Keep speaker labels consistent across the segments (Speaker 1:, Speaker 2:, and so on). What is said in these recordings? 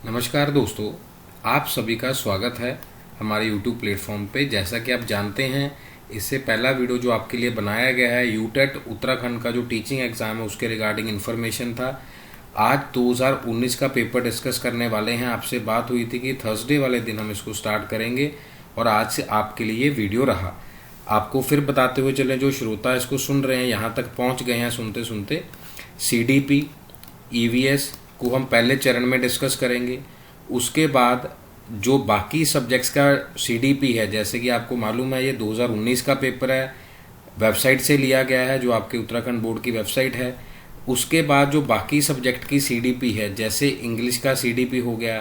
Speaker 1: नमस्कार दोस्तों, आप सभी का स्वागत है हमारे YouTube प्लेटफॉर्म पे। जैसा कि आप जानते हैं, इससे पहला वीडियो जो आपके लिए बनाया गया है यूटेट उत्तराखंड का जो टीचिंग एग्ज़ाम है उसके रिगार्डिंग इन्फॉर्मेशन था। आज 2019 का पेपर डिस्कस करने वाले हैं। आपसे बात हुई थी कि थर्सडे वाले दिन हम इसको स्टार्ट करेंगे और आज से आपके लिए ये वीडियो रहा। आपको फिर बताते हुए चलें, जो श्रोता इसको सुन रहे हैं, यहाँ तक पहुँच गए हैं सुनते सुनते, CDP EVS को हम पहले चरण में डिस्कस करेंगे। उसके बाद जो बाकी सब्जेक्ट्स का CDP है, जैसे कि आपको मालूम है ये 2019 का पेपर है, वेबसाइट से लिया गया है जो आपके उत्तराखंड बोर्ड की वेबसाइट है। उसके बाद जो बाकी सब्जेक्ट की CDP है, जैसे इंग्लिश का CDP हो गया,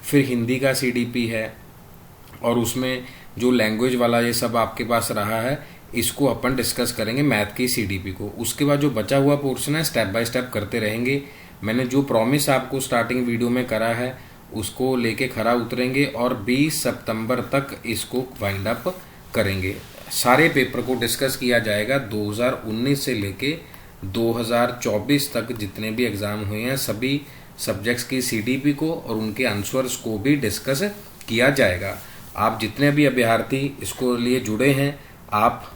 Speaker 1: फिर हिंदी का CDP है, और उसमें जो लैंग्वेज वाला ये सब आपके पास रहा है, इसको अपन डिस्कस करेंगे मैथ की CDP को। उसके बाद जो बचा हुआ पोर्शन है स्टेप बाय स्टेप करते रहेंगे। मैंने जो प्रॉमिस आपको स्टार्टिंग वीडियो में करा है उसको लेके खरा उतरेंगे और 20 सितंबर तक इसको वाइंड अप करेंगे। सारे पेपर को डिस्कस किया जाएगा 2019 से लेके 2024 तक। जितने भी एग्ज़ाम हुए हैं सभी सब्जेक्ट्स की CDP को और उनके आंसर्स को भी डिस्कस किया जाएगा। आप जितने भी अभ्यर्थी इसको लिए जुड़े हैं, आप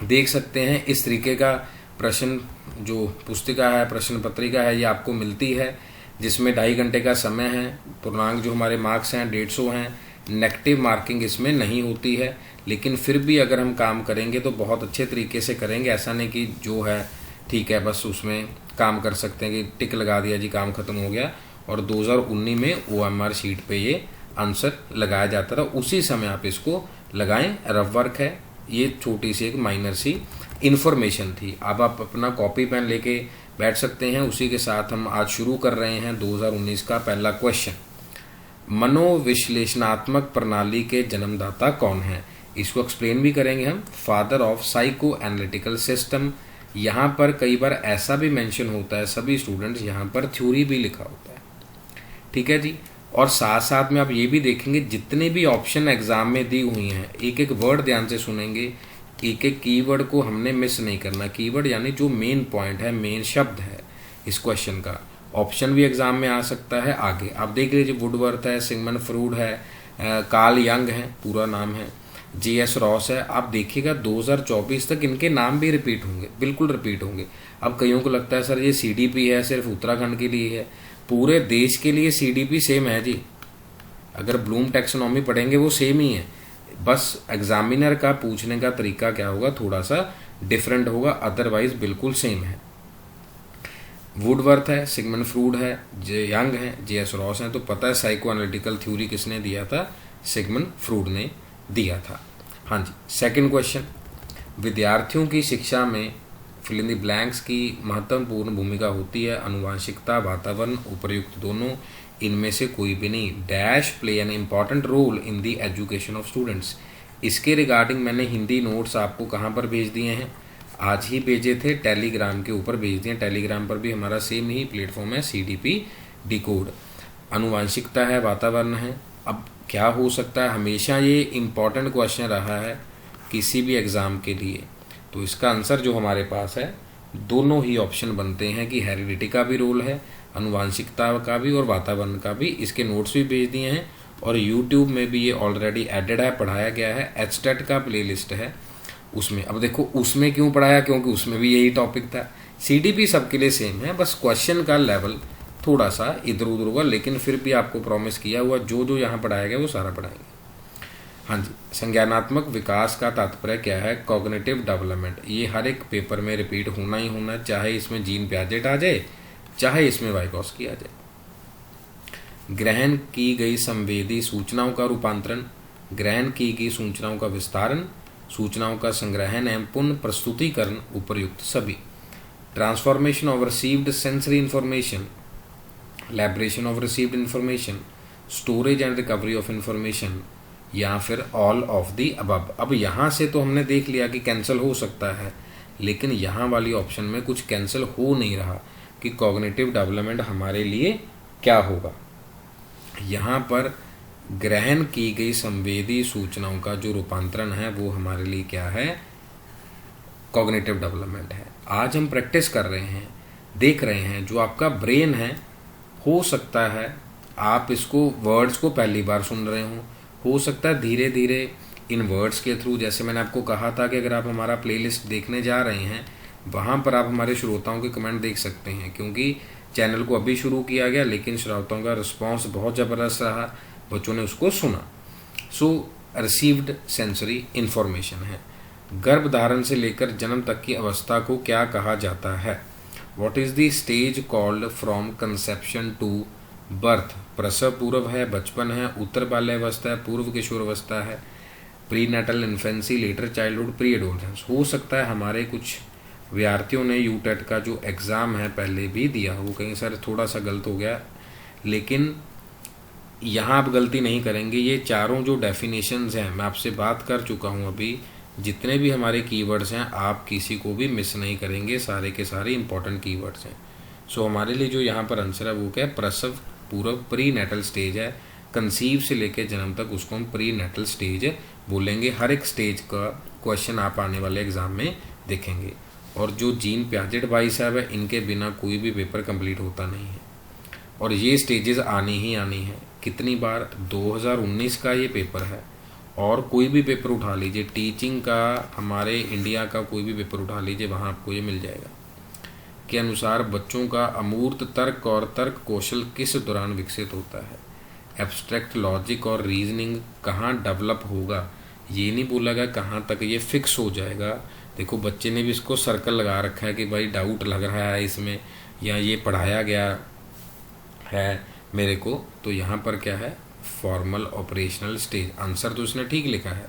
Speaker 1: देख सकते हैं इस तरीके का प्रश्न जो पुस्तिका है, प्रश्न पत्रिका है, ये आपको मिलती है, जिसमें 2.5 घंटे का समय है। पूर्णांक जो हमारे मार्क्स हैं 150 हैं। नेगेटिव मार्किंग इसमें नहीं होती है, लेकिन फिर भी अगर हम काम करेंगे तो बहुत अच्छे तरीके से करेंगे। ऐसा नहीं कि जो है ठीक है बस उसमें काम कर सकते हैं कि टिक लगा दिया जी काम खत्म हो गया। और 2019 में OMR शीट पे ये आंसर लगाया जाता था, उसी समय आप इसको लगाएं। रफ वर्क है, ये छोटी सी एक माइनर सी इन्फॉर्मेशन थी। अब आप अपना कॉपी पेन लेके बैठ सकते हैं। उसी के साथ हम आज शुरू कर रहे हैं 2019 का पहला क्वेश्चन। मनोविश्लेषणात्मक प्रणाली के जन्मदाता कौन है? इसको एक्सप्लेन भी करेंगे हम। Father of psycho analytical system. यहाँ पर कई बार ऐसा भी मेंशन होता है, सभी स्टूडेंट्स, यहाँ पर थ्योरी भी लिखा होता है, ठीक है जी। और साथ साथ में आप ये भी देखेंगे जितने भी ऑप्शन एग्जाम में दी हुई हैं, एक एक वर्ड ध्यान से सुनेंगे, एक एक कीवर्ड को हमने मिस नहीं करना। कीवर्ड यानी जो मेन पॉइंट है, मेन शब्द है इस क्वेश्चन का। ऑप्शन भी एग्जाम में आ सकता है आगे। आप देख लीजिए, वुडवर्थ है, सिगमंड फ्रूड है, कार्ल यंग है, पूरा नाम है, JS रॉस है। आप देखिएगा 2024 तक इनके नाम भी रिपीट होंगे, बिल्कुल रिपीट होंगे। अब कईयों को लगता है सर ये CDP है सिर्फ उत्तराखंड के लिए है, पूरे देश के लिए CDP सेम है जी। अगर ब्लूम टैक्सोनॉमी पढ़ेंगे वो सेम ही है, बस एग्जामिनर का पूछने का तरीका क्या होगा, थोड़ा सा डिफरेंट होगा, अदरवाइज बिल्कुल सेम है। वुडवर्थ है, सिगमंड फ्रूड है, यंग है, JS रॉस है। तो पता है साइको एनालिटिकल थ्योरी किसने दिया था? सिगमंड फ्रूड ने दिया था। हाँ जी, सेकंड क्वेश्चन। विद्यार्थियों की शिक्षा में फिल इन द ब्लैंक्स की महत्वपूर्ण भूमिका होती है। आनुवांशिकता, वातावरण, उपर्युक्त दोनों, इनमें से कोई भी नहीं। Dash play an important role in the education of students. इसके रिगार्डिंग मैंने हिंदी नोट्स आपको कहाँ पर भेज दिए हैं? आज ही भेजे थे, टेलीग्राम के ऊपर भेज दिए। टेलीग्राम पर भी हमारा सेम ही प्लेटफॉर्म है, CDP डिकोड। आनुवांशिकता है, वातावरण है। अब क्या हो सकता है, हमेशा ये इम्पॉर्टेंट क्वेश्चन रहा है किसी भी एग्ज़ाम के लिए। तो इसका आंसर जो हमारे पास है, दोनों ही ऑप्शन बनते हैं कि हेरिडिटी का भी रोल है, आनुवांशिकता का भी और वातावरण का भी। इसके नोट्स भी भेज दिए हैं और YouTube में भी ये ऑलरेडी एडेड है, पढ़ाया गया है। HTET का प्लेलिस्ट है उसमें। अब देखो उसमें क्यों पढ़ाया, क्योंकि उसमें भी यही टॉपिक था। CDP सबके लिए सेम है, बस क्वेश्चन का लेवल थोड़ा सा इधर उधर होगा, लेकिन फिर भी आपको प्रॉमिस किया हुआ जो जो यहाँ पढ़ाया गया वो सारा पढ़ाएंगे। हाँ जी, संज्ञानात्मक विकास का तात्पर्य क्या है? Cognitive development. ये हर एक पेपर में रिपीट होना ही होना, चाहे इसमें जीन पियाजेट आ जाए, चाहे इसमें वाइगोस्की आ जाए। ग्रहण की गई संवेदी सूचनाओं का रूपांतरण, ग्रहण की गई सूचनाओं का विस्तारण, सूचनाओं का संग्रहण एवं पुनः प्रस्तुतिकरण, उपर्युक्त सभी। Transformation of received sensory information, elaboration of received information, storage and recovery of information, या फिर ऑल ऑफ दी अबव। अब यहाँ से तो हमने देख लिया कि कैंसिल हो सकता है, लेकिन यहाँ वाली ऑप्शन में कुछ कैंसिल हो नहीं रहा कि कॉग्निटिव डेवलपमेंट हमारे लिए क्या होगा। यहाँ पर ग्रहण की गई संवेदी सूचनाओं का जो रूपांतरण है वो हमारे लिए क्या है? कॉग्निटिव डेवलपमेंट है। आज हम प्रैक्टिस कर रहे हैं, देख रहे हैं, जो आपका ब्रेन है हो सकता है आप इसको वर्ड्स को पहली बार सुन रहे हो सकता है धीरे धीरे इन वर्ड्स के थ्रू, जैसे मैंने आपको कहा था कि अगर आप हमारा प्लेलिस्ट देखने जा रहे हैं वहाँ पर आप हमारे श्रोताओं के कमेंट देख सकते हैं, क्योंकि चैनल को अभी शुरू किया गया लेकिन श्रोताओं का रिस्पॉन्स बहुत ज़बरदस्त रहा, बच्चों ने उसको सुना। सो रिसीव्ड सेंसरी इन्फॉर्मेशन है। गर्भधारण से लेकर जन्म तक की अवस्था को क्या कहा जाता है? What is the stage called from conception to birth? प्रसव पूर्व है, बचपन है, उत्तर बाल्यावस्था है, पूर्व किशोरावस्था है, prenatal infancy, later childhood, pre adolescence. हो सकता है हमारे कुछ विद्यार्थियों ने यूटेट का जो एग्ज़ाम है पहले भी दिया हो, कहीं सर थोड़ा सा गलत हो गया, लेकिन यहाँ आप गलती नहीं करेंगे। ये चारों जो डेफिनेशंस हैं मैं आपसे बात कर चुका हूँ अभी, जितने भी हमारे कीवर्ड्स हैं आप किसी को भी मिस नहीं करेंगे, सारे के सारे इंपॉर्टेंट कीवर्ड्स हैं। सो हमारे लिए जो यहाँ पर आंसर है वो क्या है? प्रसव पूर्व प्री नेटल स्टेज है। कंसीव से लेकर जन्म तक उसको हम प्री नेटल स्टेज बोलेंगे। हर एक स्टेज का क्वेश्चन आप आने वाले एग्जाम में देखेंगे। और जो जीन प्याजेट भाई साहब है, इनके बिना कोई भी पेपर कंप्लीट होता नहीं है, और ये स्टेजेस आनी ही आनी है। कितनी बार? 2019 का ये पेपर है, और कोई भी पेपर उठा लीजिए, टीचिंग का, हमारे इंडिया का कोई भी पेपर उठा लीजिए, वहाँ आपको ये मिल जाएगा के अनुसार बच्चों का अमूर्त तर्क और तर्क कौशल किस दौरान विकसित होता है? एब्स्ट्रैक्ट लॉजिक और रीजनिंग कहाँ डेवलप होगा? ये नहीं बोला गया कहाँ तक ये फिक्स हो जाएगा। देखो बच्चे ने भी इसको सर्कल लगा रखा है कि भाई डाउट लग रहा है इसमें, या ये पढ़ाया गया है मेरे को, तो यहाँ पर क्या है? Formal operational stage. आंसर तो इसने ठीक लिखा है,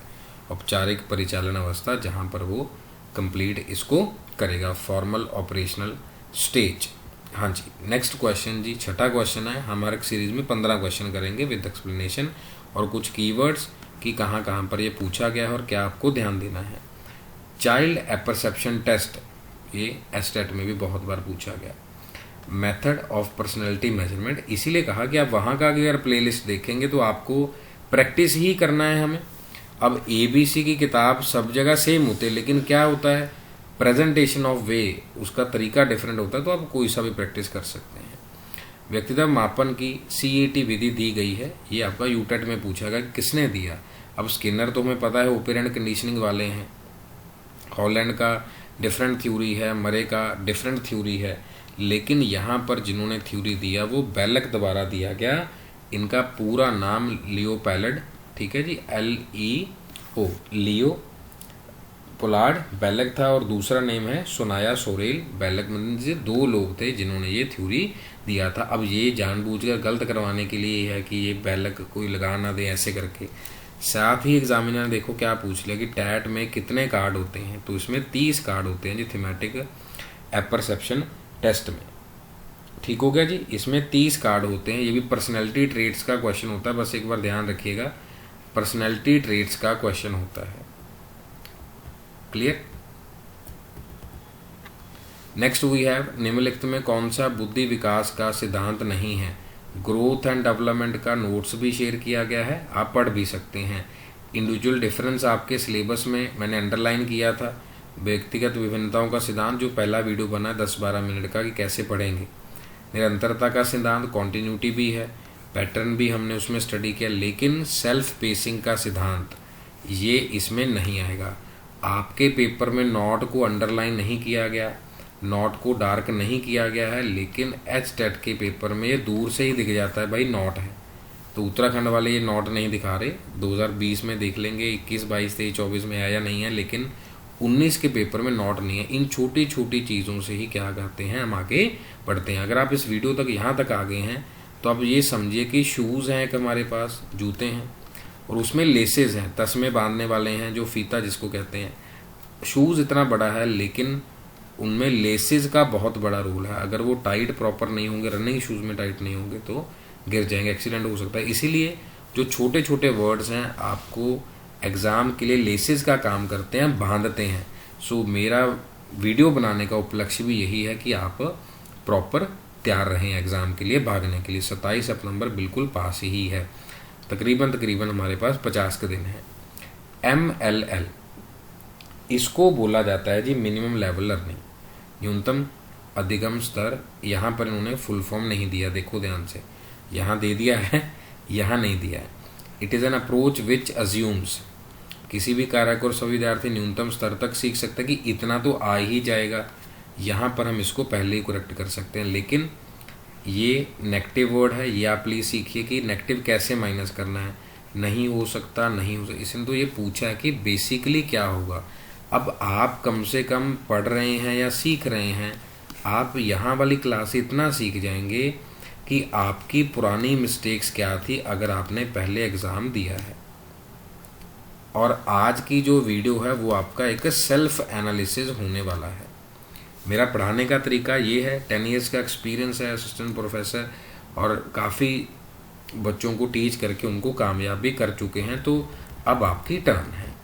Speaker 1: औपचारिक परिचालन अवस्था, जहाँ पर वो कंप्लीट इसको करेगा, फॉर्मल ऑपरेशनल स्टेज। हाँ जी, नेक्स्ट क्वेश्चन जी, छठा क्वेश्चन है। हमारे सीरीज में 15 क्वेश्चन करेंगे विद एक्सप्लेनेशन और कुछ कीवर्ड्स कि कहाँ कहाँ पर ये पूछा गया है और क्या आपको ध्यान देना है। चाइल्ड एपरसेप्शन टेस्ट, ये एस्टेट में भी बहुत बार पूछा गया। मेथड ऑफ पर्सनैलिटी मेजरमेंट, इसीलिए कहा कि आप वहाँ का अगर प्लेलिस्ट देखेंगे तो आपको प्रैक्टिस ही करना है हमें। अब ABC की किताब सब जगह सेम होते, लेकिन क्या होता है? प्रेजेंटेशन ऑफ वे, उसका तरीका डिफरेंट होता है, तो आप कोई सा भी प्रैक्टिस कर सकते हैं। व्यक्तिगत मापन की CET विधि दी गई है, ये आपका यूटेट में पूछा गया किसने दिया। अब स्किनर तो हमें पता है ओपेरेंट कंडीशनिंग वाले हैं, हॉलैंड का डिफरेंट थ्योरी है, मरे का डिफरेंट थ्योरी है, लेकिन यहाँ पर जिन्होंने थ्योरी दिया वो बेलक द्वारा दिया गया। इनका पूरा नाम लियो पैलड, ठीक है जी, LEO, लियो पोलार्ड बेलक था, और दूसरा नेम है सोनाया सोरेल बेलक। मतलब 2 लोग थे जिन्होंने ये थ्योरी दिया था। अब ये जानबूझकर गलत करवाने के लिए है कि ये बेलक कोई लगा ना दे ऐसे करके। साथ ही एग्जामिनर ने देखो क्या पूछ लिया कि टैट में कितने कार्ड होते हैं, तो इसमें 30 कार्ड होते हैं जी थीमेटिक एपरसेप्शन टेस्ट में। ठीक हो गया जी, इसमें 30 कार्ड होते हैं। ये भी पर्सनैलिटी ट्रेट्स का क्वेश्चन होता है, बस एक बार ध्यान रखिएगा, पर्सनैलिटी ट्रेट्स का क्वेश्चन होता है। क्लियर? नेक्स्ट वी हैव, निम्नलिखित में कौन सा बुद्धि विकास का सिद्धांत नहीं है? ग्रोथ एंड डेवलपमेंट का नोट्स भी शेयर किया गया है, आप पढ़ भी सकते हैं। इंडिविजुअल डिफरेंस आपके सिलेबस में मैंने अंडरलाइन किया था। व्यक्तिगत विभिन्नताओं का सिद्धांत जो पहला वीडियो बना 10-12 मिनट का कि कैसे पढ़ेंगे। निरंतरता का सिद्धांत, कॉन्टिन्यूटी भी है, पैटर्न भी हमने उसमें स्टडी किया, लेकिन सेल्फ पेसिंग का सिद्धांत ये इसमें नहीं आएगा। आपके पेपर में नॉट को अंडरलाइन नहीं किया गया, नॉट को डार्क नहीं किया गया है, लेकिन HTET के पेपर में ये दूर से ही दिख जाता है भाई नॉट है। तो उत्तराखंड वाले ये नॉट नहीं दिखा रहे, 2020 में देख लेंगे 21, 22, 23, 24 में आया नहीं है, लेकिन 19 के पेपर में नॉट नहीं है। इन छोटी छोटी चीज़ों से ही क्या करते हैं हम आगे बढ़ते हैं। अगर आप इस वीडियो तक यहाँ तक आ गए हैं तो आप ये समझिए कि शूज़ हैं, एक हमारे पास जूते हैं और उसमें लेसेस हैं, तस्मे बांधने वाले हैं, जो फीता जिसको कहते हैं। शूज़ इतना बड़ा है लेकिन उनमें लेसेस का बहुत बड़ा रोल है। अगर वो टाइट प्रॉपर नहीं होंगे, रनिंग शूज़ में टाइट नहीं होंगे तो गिर जाएंगे, एक्सीडेंट हो सकता है। इसीलिए जो छोटे छोटे वर्ड्स हैं आपको एग्ज़ाम के लिए लेसेस का काम करते हैं, बांधते हैं। सो मेरा वीडियो बनाने का उपलक्ष्य भी यही है कि आप प्रॉपर तैयार रहें एग्ज़ाम के लिए, भागने के लिए। 27 सितंबर बिल्कुल पास ही है, तकरीबन हमारे पास 50 के दिन है। MLL इसको बोला जाता है जी मिनिमम लेवल लर्निंग, न्यूनतम अधिगम स्तर। यहाँ पर इन्होंने फुल फॉर्म नहीं दिया, देखो ध्यान से। यहाँ दे दिया है, यहाँ नहीं दिया है। It is an approach which assumes, किसी भी कार्य को सभी विद्यार्थी न्यूनतम स्तर तक सीख सकते हैं कि इतना तो आ ही जाएगा। यहाँ पर हम इसको पहले ही करेक्ट कर सकते हैं, लेकिन ये नेगेटिव वर्ड है, ये आप प्लीज़ सीखिए कि नेगेटिव कैसे माइनस करना है। नहीं हो सकता, नहीं हो सकता, इसने तो ये पूछा है कि बेसिकली क्या होगा। अब आप कम से कम पढ़ रहे हैं या सीख रहे हैं, आप यहाँ वाली क्लास इतना सीख जाएंगे कि आपकी पुरानी मिस्टेक्स क्या थी अगर आपने पहले एग्ज़ाम दिया है। और आज की जो वीडियो है वो आपका एक सेल्फ एनालिसिस होने वाला है। मेरा पढ़ाने का तरीका ये है, 10 ईयर्स का एक्सपीरियंस है असिस्टेंट प्रोफेसर, और काफ़ी बच्चों को टीच करके उनको कामयाब भी कर चुके हैं। तो अब आपकी टर्न है।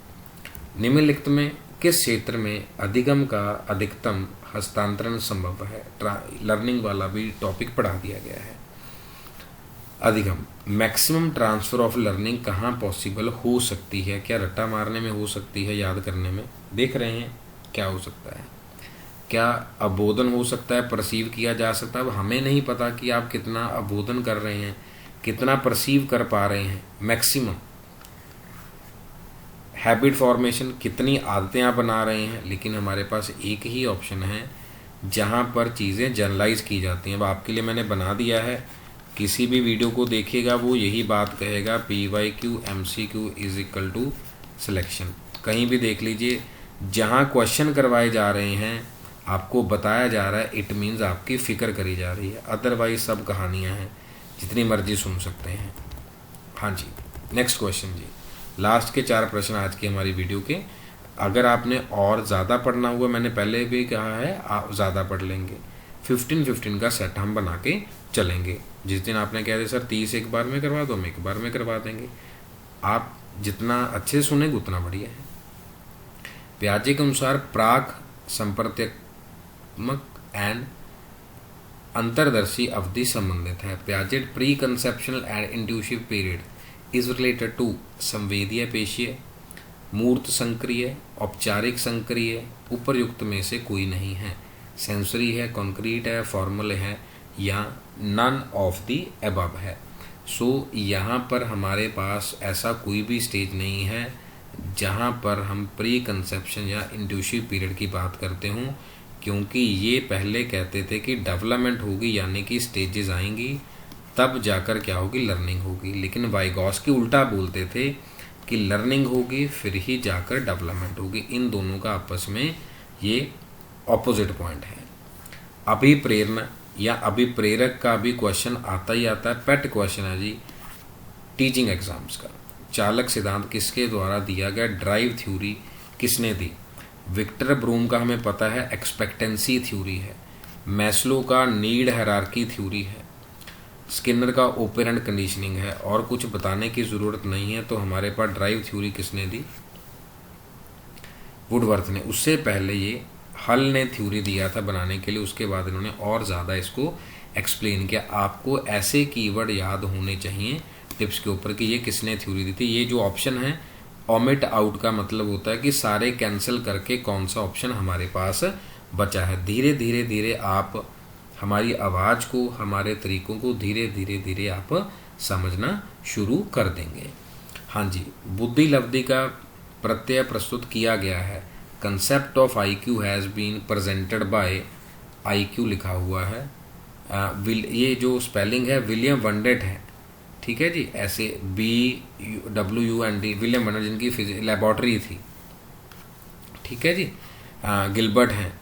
Speaker 1: निम्नलिखित में किस क्षेत्र में अधिगम का अधिकतम हस्तांतरण संभव है? लर्निंग वाला भी टॉपिक पढ़ा दिया गया है। अधिगम, मैक्सिमम ट्रांसफ़र ऑफ लर्निंग कहाँ पॉसिबल हो सकती है? क्या रट्टा मारने में हो सकती है, याद करने में? देख रहे हैं क्या हो सकता है? क्या अबोधन हो सकता है, परसीव किया जा सकता है? अब हमें नहीं पता कि आप कितना अबोधन कर रहे हैं, कितना परसीव कर पा रहे हैं। मैक्सिमम हैबिट फॉर्मेशन, कितनी आदतें आप बना रहे हैं। लेकिन हमारे पास एक ही ऑप्शन है जहां पर चीज़ें जनरलाइज की जाती हैं। अब आपके लिए मैंने बना दिया है, किसी भी वीडियो को देखिएगा वो यही बात कहेगा, PYQ MCQ is equal to selection. कहीं भी देख लीजिए, जहां क्वेश्चन करवाए जा रहे हैं, आपको बताया जा रहा है, इट मीन्स आपकी फ़िक्र करी जा रही है। अदरवाइज सब कहानियाँ हैं, जितनी मर्जी सुन सकते हैं। हाँ जी, नेक्स्ट क्वेश्चन जी। लास्ट के 4 प्रश्न आज की हमारी वीडियो के। अगर आपने और ज़्यादा पढ़ना हुआ, मैंने पहले भी कहा है, आप ज़्यादा पढ़ लेंगे। 15-15 का सेट हम बना के चलेंगे। जिस दिन आपने कह दिया सर 30 एक बार में करवा दो, हम एक बार में करवा देंगे। आप जितना अच्छे से सुनेंगे उतना बढ़िया है। पियाजे के अनुसार प्राक संप्रत्यात्मक एंड अंतरदर्शी अवधि संबंधित है। Piaget pre conceptional and intuitive period is related to संवेदीय पेशीय, मूर्त संक्रिय, औपचारिक संक्रिय, उपरयुक्त में से कोई नहीं है। सेंसरी है, कॉन्क्रीट है, फॉर्मल है, या नन ऑफ दी अबव है। सो यहाँ पर हमारे पास ऐसा कोई भी स्टेज नहीं है जहाँ पर हम प्री कंसेप्शन या इंट्यूटिव पीरियड की बात करते हों, क्योंकि ये पहले कहते थे कि डेवलपमेंट होगी, यानी कि स्टेजेस आएंगी तब जाकर क्या होगी, लर्निंग होगी। लेकिन वाइगॉस्की उल्टा बोलते थे कि लर्निंग होगी फिर ही जाकर डेवलपमेंट होगी। इन दोनों का आपस में ये ऑपोजिट पॉइंट है। अभिप्रेरणा या अभिप्रेरक का भी क्वेश्चन आता ही आता है, पेट क्वेश्चन है जी टीचिंग एग्जाम्स का। चालक सिद्धांत किसके द्वारा दिया गया? ड्राइव थ्योरी किसने दी? विक्टर ब्रूम का हमें पता है एक्सपेक्टेंसी थ्योरी है। मैस्लो का नीड हायरार्की थ्योरी है। स्किनर का ओपेरेंट कंडीशनिंग है। और कुछ बताने की ज़रूरत नहीं है। तो हमारे पास ड्राइव थ्योरी किसने दी? वुडवर्थ ने। उससे पहले ये हल ने थ्योरी दिया था बनाने के लिए, उसके बाद इन्होंने और ज़्यादा इसको एक्सप्लेन किया। आपको ऐसे कीवर्ड याद होने चाहिए टिप्स के ऊपर कि ये किसने थ्योरी दी थी। ये जो ऑप्शन है ओमिट आउट का मतलब होता है कि सारे कैंसिल करके कौन सा ऑप्शन हमारे पास बचा है। धीरे धीरे धीरे आप हमारी आवाज़ को, हमारे तरीकों को धीरे धीरे धीरे आप समझना शुरू कर देंगे। हाँ जी, बुद्धि लब्धि का प्रत्यय प्रस्तुत किया गया है। Concept of IQ has been presented by, IQ लिखा हुआ है, ये जो स्पेलिंग है विलियम वंडेट है, ठीक है जी, ऐसे BWUND, विलियम वंडेट जिनकी लेबॉर्ट्री थी, ठीक है जी। गिलबर्ट हैं,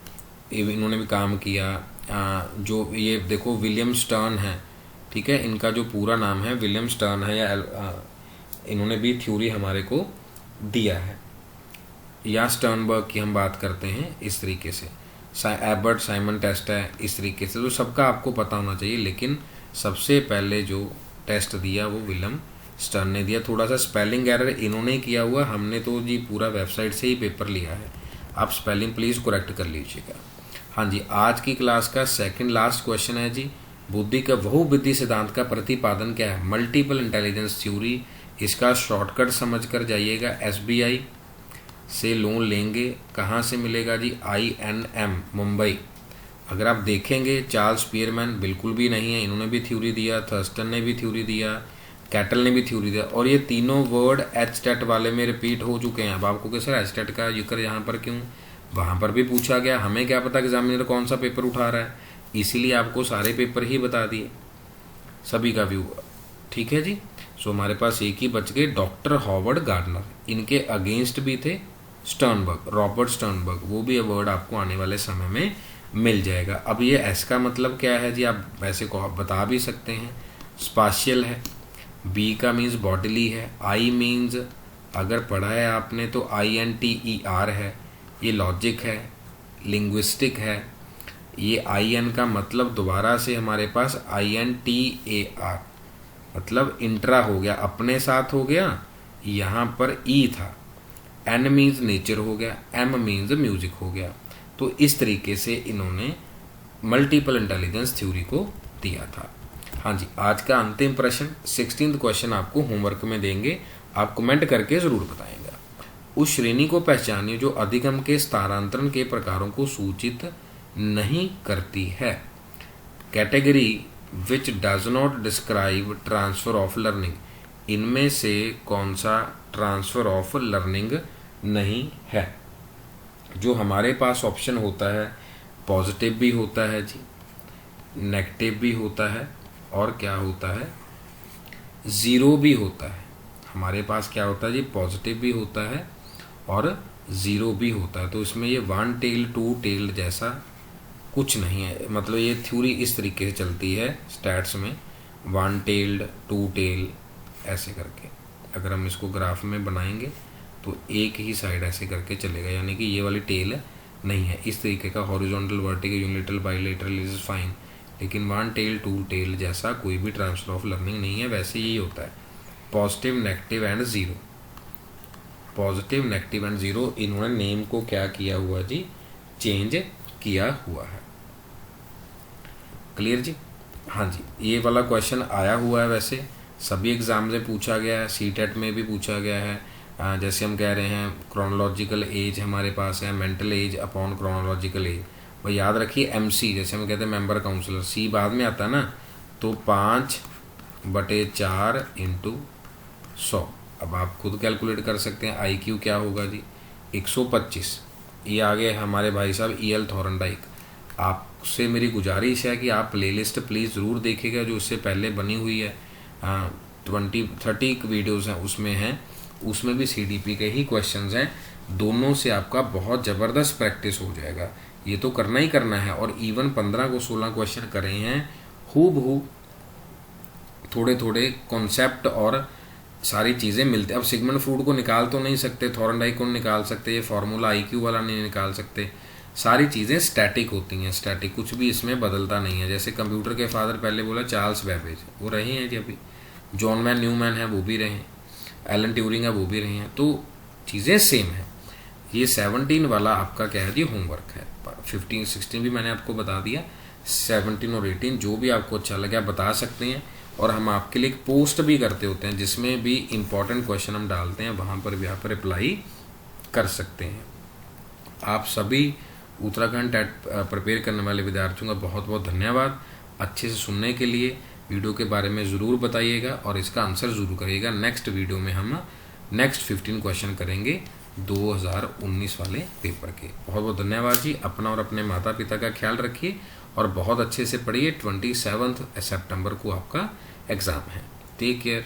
Speaker 1: इन्होंने भी काम किया। जो ये देखो विलियम स्टर्न है, ठीक है, इनका जो पूरा नाम है विलियम स्टर्न है, या इन्होंने भी थ्योरी हमारे को दिया है। या स्टर्नबर्ग की हम बात करते हैं इस तरीके से। एबर्ट साइमन टेस्ट है इस तरीके से। तो सबका आपको पता होना चाहिए, लेकिन सबसे पहले जो टेस्ट दिया वो विलियम स्टर्न ने दिया। थोड़ा सा स्पेलिंग एरर इन्होंने किया हुआ, हमने तो जी पूरा वेबसाइट से ही पेपर लिया है। आप स्पेलिंग प्लीज़ करेक्ट कर लीजिएगा। हाँ जी, आज की क्लास का सेकंड लास्ट क्वेश्चन है जी, बुद्धि का बहुविधि सिद्धांत का प्रतिपादन क्या है? Multiple intelligence theory. इसका शॉर्टकट समझ कर जाइएगा। SBI से लोन लेंगे, कहाँ से मिलेगा जी? INM मुंबई। अगर आप देखेंगे चार्ल्स स्पीयरमैन बिल्कुल भी नहीं है, इन्होंने भी थ्योरी दिया, थर्स्टन ने भी थ्योरी दिया, कैटल ने भी थ्योरी दिया, और ये तीनों वर्ड एचटेट वाले में रिपीट हो चुके हैं। अब आपको कि सर एचटेट का जिक्र यहाँ पर क्यों, वहाँ पर भी पूछा गया, हमें क्या पता एग्जामिनर कौन सा पेपर उठा रहा है, इसीलिए आपको सारे पेपर ही बता दिए, सभी का व्यू। ठीक है जी। सो हमारे पास एक ही बच गए, डॉक्टर हॉवर्ड गार्डनर, इनके अगेंस्ट भी थे स्टर्नबर्ग, रॉबर्ट स्टर्नबर्ग, वो भी वर्ड आपको आने वाले समय में मिल जाएगा। अब ये एस का मतलब क्या है जी, आप वैसे को आप बता भी सकते हैं, स्पाशियल है, बी का मीन्स बॉडीली है, आई मीन्स अगर पढ़ा है आपने तो INTER है, ये लॉजिक है, लिंग्विस्टिक है, ये IN का मतलब दोबारा से हमारे पास INTAR मतलब इंट्रा हो गया, अपने साथ हो गया, यहाँ पर ई था, N मीन्स नेचर हो गया, M मीन्स म्यूजिक हो गया। तो इस तरीके से इन्होंने मल्टीपल इंटेलिजेंस थ्योरी को दिया था। हाँ जी, आज का अंतिम प्रश्न 16th क्वेश्चन आपको होमवर्क में देंगे, आप कमेंट करके ज़रूर बताएंगे। उस श्रेणी को पहचानिए जो अधिगम के स्थानांतरण के प्रकारों को सूचित नहीं करती है। Category which does not describe transfer of learning, इनमें से कौन सा ट्रांसफर ऑफ लर्निंग नहीं है। जो हमारे पास ऑप्शन होता है, पॉजिटिव भी होता है जी, नेगेटिव भी होता है, और क्या होता है, ज़ीरो भी होता है। हमारे पास क्या होता है जी, पॉजिटिव भी होता है और ज़ीरो भी होता है। तो इसमें ये वन टेल्ड टू टेल्ड जैसा कुछ नहीं है, मतलब ये थ्योरी इस तरीके से चलती है स्टैट्स में, वन टेल्ड टू टेल ऐसे करके। अगर हम इसको ग्राफ में बनाएंगे तो एक ही साइड ऐसे करके चलेगा, यानी कि ये वाली टेल नहीं है। इस तरीके का horizontal, vertical, unilateral, bilateral is fine, लेकिन वन टेल टू टेल जैसा कोई भी ट्रांसफर ऑफ लर्निंग नहीं है। वैसे यही होता है positive, negative and zero, positive, negative and zero. इन्होंने नेम को क्या किया हुआ जी, चेंज किया हुआ है। क्लियर जी। हाँ जी, ये वाला क्वेश्चन आया हुआ है, वैसे सभी एग्जाम में पूछा गया है, सीटेट में भी पूछा गया है। जैसे हम कह रहे हैं क्रोनोलॉजिकल एज हमारे पास है, mental as upon chronological age, भाई याद रखिए MC, जैसे हम कहते हैं मेंबर काउंसलर, C बाद में आता है ना, तो 5/4 × 100। अब आप खुद कैलकुलेट कर सकते हैं IQ क्या होगा जी, 125। ये आगे हमारे भाई साहब EL थॉर्नडाइक। आपसे मेरी गुजारिश है कि आप प्लेलिस्ट प्लीज़ ज़रूर देखिएगा, जो इससे पहले बनी हुई है, 20-30 वीडियोज़ हैं उसमें भी CDP के ही क्वेश्चंस हैं। दोनों से आपका बहुत ज़बरदस्त प्रैक्टिस हो जाएगा, ये तो करना ही करना है। और इवन 15 को 16 क्वेश्चन करे हैं हूबहू, थोड़े थोड़े कॉन्सेप्ट और सारी चीज़ें मिलती। अब सिगमंड फ्रूड को निकाल तो नहीं सकते, थॉर्नडाइक को निकाल सकते, ये फार्मूला IQ वाला नहीं निकाल सकते। सारी चीज़ें स्टैटिक होती हैं, स्टैटिक, कुछ भी इसमें बदलता नहीं है। जैसे कंप्यूटर के फादर पहले बोला चार्ल्स बैबेज, वो रहे हैं जी अभी, जॉन मैन न्यूमैन है वो भी रहे हैं, एलन ट्यूरिंग है वो भी रहे हैं, तो चीज़ें सेम है। ये 17 वाला आपका क्या है जी, होमवर्क है। 15 16 भी मैंने आपको बता दिया, 17 और 18 जो भी आपको अच्छा लगे आप बता सकते हैं। और हम आपके लिए एक पोस्ट भी करते होते हैं जिसमें भी इम्पॉर्टेंट क्वेश्चन हम डालते हैं, वहाँ पर भी आप रिप्लाई कर सकते हैं। आप सभी उत्तराखंड टेट प्रिपेयर करने वाले विद्यार्थियों का बहुत बहुत धन्यवाद। अच्छे से सुनने के लिए वीडियो के बारे में ज़रूर बताइएगा और इसका आंसर ज़रूर करिएगा। नेक्स्ट वीडियो में हम नेक्स्ट 15 क्वेश्चन करेंगे 2019 वाले पेपर के। बहुत बहुत धन्यवाद जी। अपना और अपने माता पिता का ख्याल रखिए और बहुत अच्छे से पढ़िए। 27 सितंबर को आपका एग्ज़ाम है। Take care.